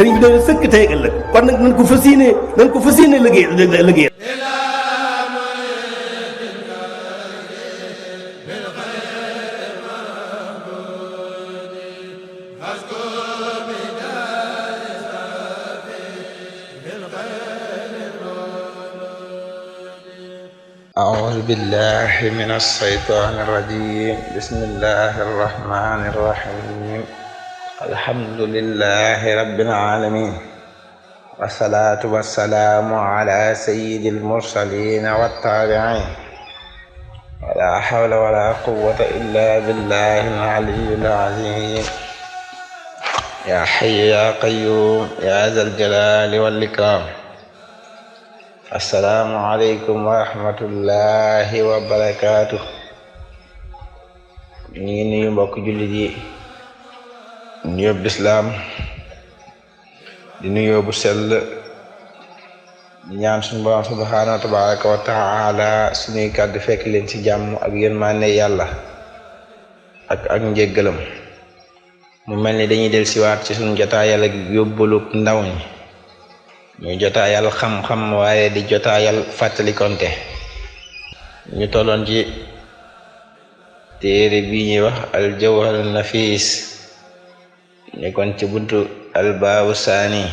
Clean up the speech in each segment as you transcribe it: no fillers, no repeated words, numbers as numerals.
sëriñ bi doon sëkk tey ak ëllëg kon nag nañ ko fas yéene liggéey أعوذ بالله من الشيطان الرجيم بسم الله الرحمن الرحيم الحمد لله رب العالمين والصلاة والسلام على سيد المرسلين والتابعين ولا حول ولا قوة إلا بالله العلي العظيم يا حي يا قيوم يا ذا الجلال والإكرام assalaamu aleykum wa rahmatullahi wa barakaatu. ñu ngi nuyu mbokk jullit yi nuyoo bu lislaam di nuyoo bu sell di ñaan suñu Boroom subhaanahu tabaaraka wa taala suñuy kàddu fekk leen ci jàmm ak yërmande yàlla ak njéggalam. mu mel ni dañuy del siwaat ci suñu jotaayal ak yóbbaluk ndaw ñi ñu jotaayal xam-xam waaye di jotaayal fàttalikonte. ñu tolloon ci téere bi ñuy wax al jawharun nafis nekkoon ci buntu al baabu saani.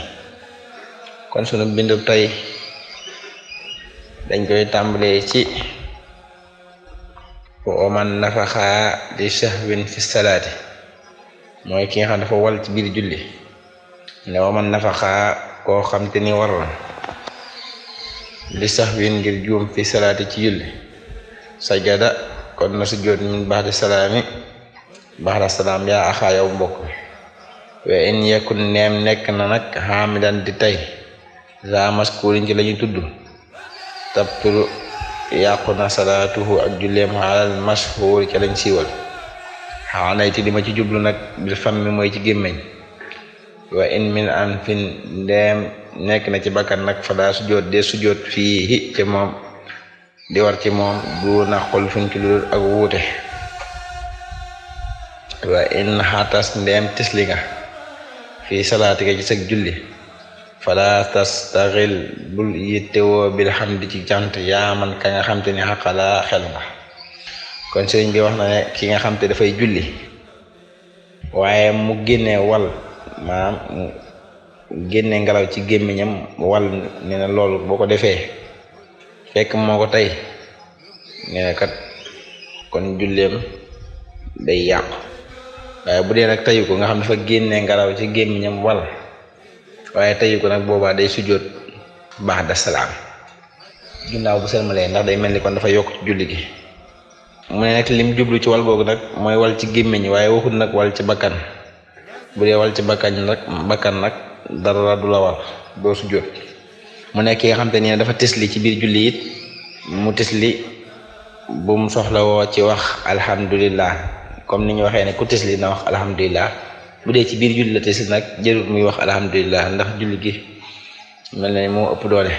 kon sunu bindu tey dañ koy tàmbalee ci wa man nafaxa li sahwin fi salaati, mooy ki nga xam dafa wal ci biir julli. ne wa man nafaxa koo xam te ni war na li sax win ngir juum fi salaati ci julli sajada kon na sujjóot min ba'di salaami ba'da salaam yaa axaa yow mbokk wa in yakun neem nekk na nag xaamidan di tey za maskurin ci lañu tudd tabtulu yàqu na salaatuhu ak julleem xaalal mashhuur ci lañ siiwal xaanayti li ma ci jublu nag bil fammi mooy ci gémmeñ wa in min an fin ndeem nekk na ci bakkan nag fala sujjóot de sujjóot fii ci moom di war ci moom du na xol fuñ ci lu ak wuute. wa in xatas ndeem tisli nga fii salaatika ci sag julli fala tastaxil bul yittewoo bil hamdi ci cant yaaman ka nga xam te ni xaqala xel nga. kon sëriñ bi wax na ne ki nga xam te dafay julli waaye mu génne wal maanaam génne ngelaw ci gémmiñam wal ne na loolu boo ko defee fekk moo ko tey ne na kat kon julleem day yàqu. waaye bu dee nag teyu ko nga xam dafa génne ngelaw ci gémmiñam wal waaye teyu ko nag boobaa day sujjóot ba'da salaam ginnaaw bu selmalee, ndax day mel ni kon dafa yokk ci julli gi. mu ne nag lim jublu ci wal googu nag mooy wal ci gémmiñ waaye waxut nag wal ci bakkan. bu dee wal ci bakkan nag dara du la war doo sujjóot. mu nekk ki nga xam te ne dafa tisli ci biir julli it mu tisli bu mu soxla woo ci wax alhamdulillah, comme ni ñu waxee ne ku tisli na wax alhamdulillah. bu dee ci biir julli la tisli nag jërut muy wax alhamdulillah ndax julli gi mel na ni moo ëpp doole.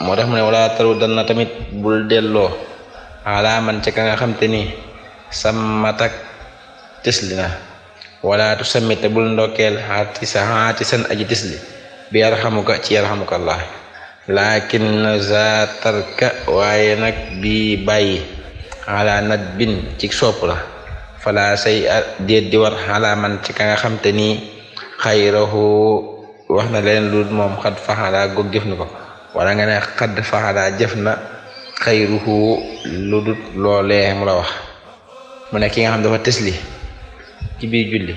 moo tax mu ne wala taru dan na tamit bul delloo alaaman ca ka nga xam te ni sammatak tisli na wala tu samite bul ndokkeel xaati san aji tisli bi yarxamuka ci yarxamukallah. lakin za tarka waaye nag bi bàyyi ala nat bin ci sopp la fala say déet di war ala man ci ka nga xam te ni xayrahu wax na leen lu moom xad faxala goog jëf na ko, wala nga ne xad faxala jëf na xayruhu lu dut loolee mu la wax. mu ne ki nga xam dafa tisli ci biir julli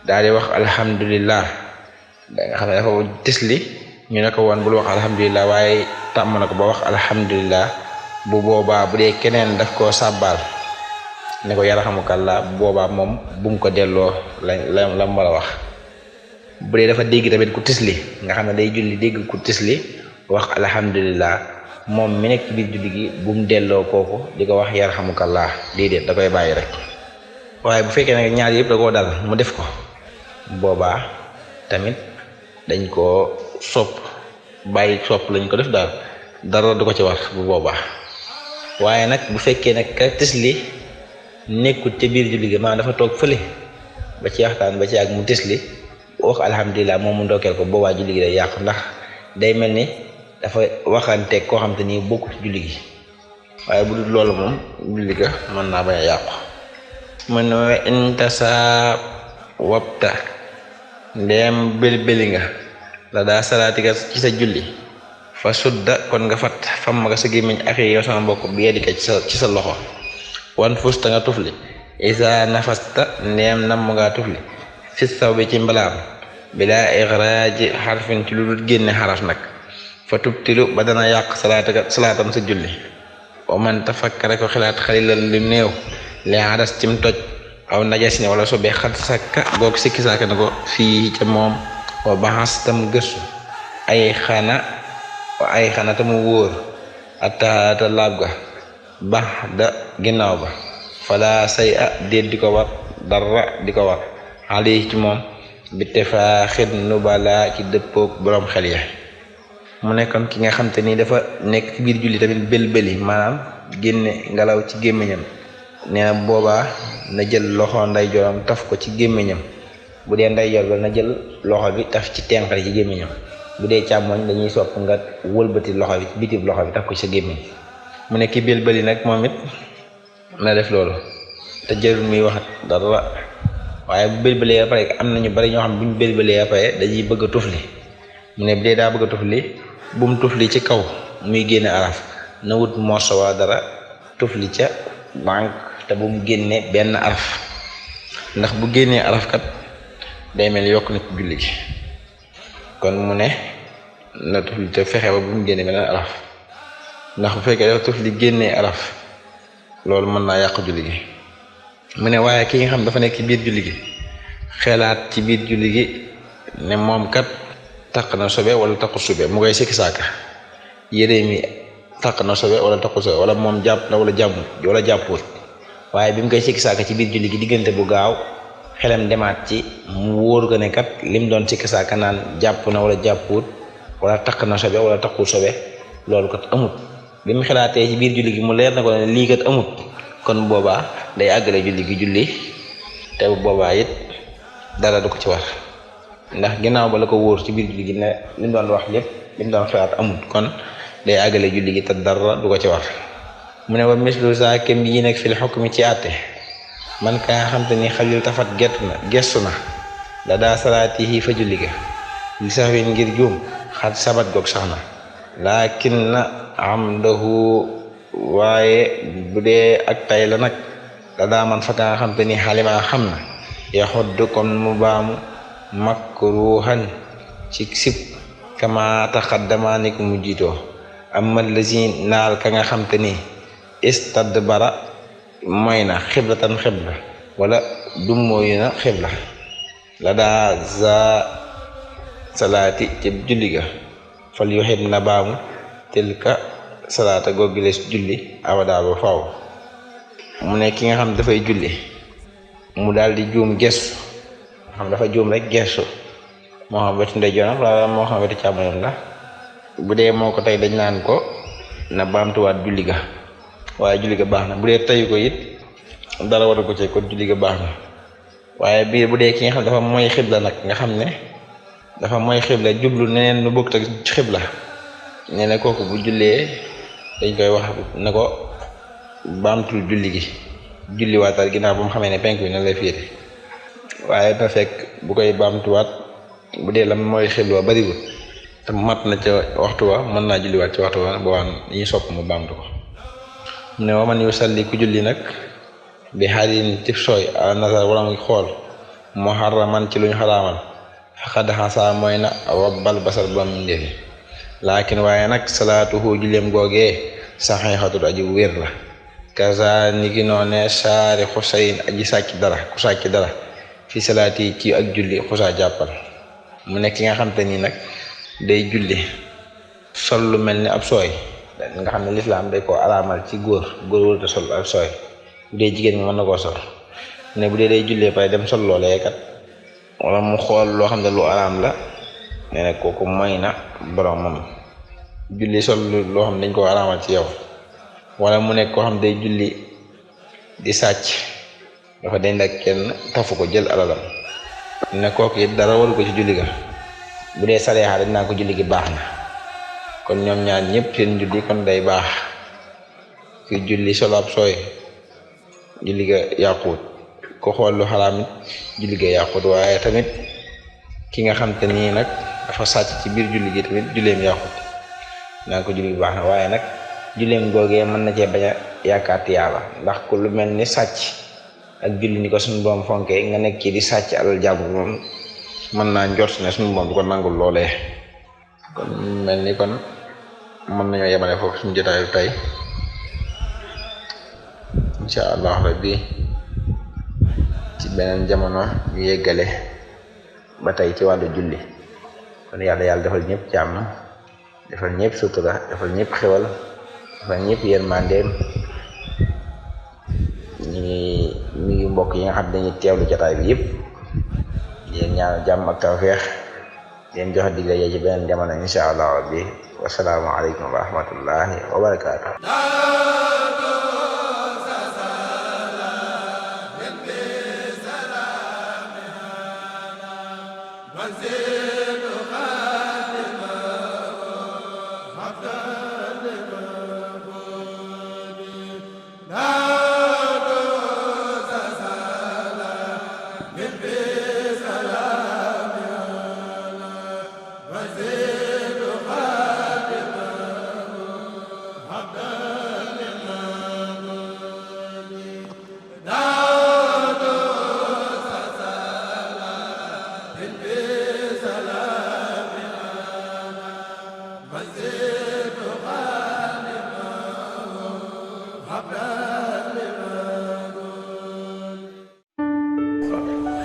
daal di wax alhamdulillah, da nga xam ne dafa tisli ñu ne ko woon bul wax alhamdulillah waaye tàmm na ko ba wax alhamdulillah. bu boobaa bu dee keneen daf koo sàbbaal ne ko yarhamukallah, bu boobaa moom bum ko delloo la mu war a wax. bu dee dafa dégg tamit ku tisli nga xam ne day julli dégg ku tisli wax alhamdulillah, moom mi nekk ci biir julli gi bum delloo kooku di ko wax yarhamukallah, déedéet da koy bàyyi rek. waaye bu fekkee nag ñaar yëpp da koo dal mu def ko boobaa tamit dañ koo sopp, bàyyi sopp lañ ko def daal, dara du ko ci war bu boobaa. waaye nag bu fekkee nag ka tisli nekkut ca biir julli gi maanaam dafa toog fële ba ci waxtaan ba ci ak mu tisli wax alhamdulilah moom mu ndokkeel ko boobaa julli gi day yàqu ndax day mel ni dafa waxanteeg koo xam te ni bokku ci julli gi waaye bu dul loolu moom julli ga mën naa bañ a yàqu. mu ne intasa wabta ndeem bëli nga la daa salaatika ci sa julli fa sudda kon nga fat fam nga sa gémmiñ axi yow sama mbokk bi yedika ci sa loxo wan fusta nga tufli isa nafasta ndeem nam nga tufli fi saw bi ci mbalaam bila ixraaji xarfin ci lu dul génne xaraf nag fa tubtilu ba dana yàq salaatam sa julli wa man tafakkara ko xalaat xalilan lu néew li adas cim toj aw najasin wala sobe xat sakka goog sikki saaka na ko fii ca moom wa baxas tam gëstu ay xana tamu wóor attaata laab ga bax da ginnaaw ba fala say déet di ko war dara di ko war xale ci moom bi tefa xit nu bala ci dëppoog boroom xel ya mu nekkoon ki nga xam te ni dafa nekk ci biir julli tamit bël-bëli maanaam génne ngelaw ci gémmiñam nee na boobaa na jël loxo ndeyjooram taf ko ci gémmiñam bu dee ndeyjoor ba na jël loxo bi taf ci tenqali ci gémmiñam bu dee càmmoñ dañuy sopp nga wëlbati loxo bi ci bitib loxo bi taf ko ci sa gémmiñ mu ne ki bël-bëli nag moom it na def loolu te jërul muy wax dara waaye bu bël-bëlee ba pare am nañu bari ñoo xam buñ bël-bëlee ba pare dañuy bëgg a tufli mu ne bu dee daa bëgg a tufli bu mu tufli ci kaw muy génne araf na wut morso waa dara tufli ca banque te bu mu génne benn araf ndax bu génnee araf kat day mel yokk na ci julli gi kon mu ne na tufli te fexe ba bu mu génne benn araf ndax bu fekkee dafa tufli génnee araf loolu mën naa yàq julli gi mu ne waaye ki nga xam dafa nekk ci biir julli gi xelaat ci biir julli gi ne moom kat taq na sobe wala taqu sobe mu koy sikki saaka yére mi taq na sobe wala taqu sobe wala moom jàpp na wala jàpput waaye bi mu koy sikki saaka ci biir julli gi diggante bu gaaw xelam demaat ci mu wóor ko ne kat lim doon sikki saaka naan jàpp na wala jàpput wala taq na sobe wala taqu sobe loolu kat amut bi mu xelaatee ci biir julli gi mu leer na ko ne lii kat amut kon boobaa day àggale julli gi julli te bu boobaa it dara du ko ci war ndax ginnaaw ba la ko wóor ci biir julli gi ne li mu doon wax lépp li mu doon xalaat amut kon day àggale julli gi te dara du ko ci war mu ne wa mislu sa kem yi nekk fil xukmi ci àtte man ka nga xam te ni xalil tafat gestu na da daa salaatihi fa julli ga li sax wi ngir juum xat sabat goog sax na laakin na amdahu waaye bu dee ak tay la nag da daa man fa ka nga xam te ni xalima xam na yaxudd kon mu baamu makruhan ci sib kama taxaddama ni ko mu jiitoo amma lazi naal ka nga xam te ni istadbara mooy na xiblatan xibla wala dummóoyu na xibla la daa za salaati ci julli ga fal yuxit na baamu tilka salaata googilees julli abadaa ba faw mu ne ki nga xam dafay julli mu daal di juum gestu xam dafa juum rek gestu moo xam wetu ndeyjooram wala moo xam wetu càmmoñam la bu dee moo ko tey dañ naan ko na baamtuwaat julli ga waaye julli ga baax na bu dee tayu ko it dara war ko ci kon julli ga baax na waaye biir bu dee ki nga xam dafa mooy xibla nag nga xam ne dafa mooy xibla jublu neneen nu bokk tak xibla nee na kooku bu jullee dañ koy wax ne ko baamtul julli gi julli waatal ginnaaw ba mu xamee ne penk bi na lay féete waaye na fekk bu koy baamtuwaat bu dee lam mooy xibla bariwul te mat na ca waxtu wa mën naa julliwaat ci waxtu wa boobaa ñuy sopp mu baamtu ko mu ne waman yu salli ku julli nag bi xaalin ci sooy a nasar wala muy xool muharraman ci luñ xaraamal xad xasa mooy na wabbal basar ba mu ndefi laakin waaye nag salaatuhu julleem googee saxiixatul aji wér la kaza ni ki noone saari xusayin aji sàcc dara ku sàcc dara fi salaati ci ak julli xusaa jàppal mu nekk ki nga xam te ni nag day julli sol lu mel ni ab sooy nga xam ne lislaam day ko araamal ci góor wërta sol ab sooy bu dee jigéen mi mën na koo sol ne bu dee day jullee pare dem sol loolee kat wala mu xool loo xam ne lu araam la nee na kooku mooy na boromam julli sol loo xam ne dañ koo araamal ci yow wala mu nekk koo xam day julli di sàcc dafa dend ak kenn tafu ko jël alalam ne kooku it dara waru ko ci julli ga bu dee saleexa dañ naa ko julli gi baax na kon ñoom ñaar ñëpp seen julli kon day baax ki julli solaab sooy julli ga yàquut ko xool lu xaraam it julli ga yàquut waaye tamit ki nga xam te nii nag dafa sàcc ci biir julli gi tamit julleem yàquut naa ko julli gi baax na waaye nag julleem googee mën na cee bañ a yaakaar tiyaaba ndax ku lu mel ni sàcc ak julli ni ko suñu boom fonkee nga nekk ci di sàcc alal jàmbur moom mën naa njort ne suñu boom du ko nangul loolee kon mel ni kon mën nañoo yemale foofu suñu jotaayu tey insha allah rabbi ci beneen jamono ñu yeggale ba tey ci wàllu julli kon yàlla defal ñëpp jàmm defal ñëpp sutura defal ñëpp xewal defal ñëpp yërmandeem ñi ngi mbokk yi nga xam dañuy teewlu jotaay bi yëpp yéen ñaanal jàmm ak tawfeex leen joxe digle ci beneen jamono insha allah rabbi wasalaamu aleykum wa rahmatullahi wa barakaatu.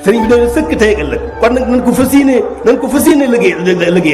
sëriñ bi doon sëkk tey ëllëg kon nag nañ ko fas yéene liggéey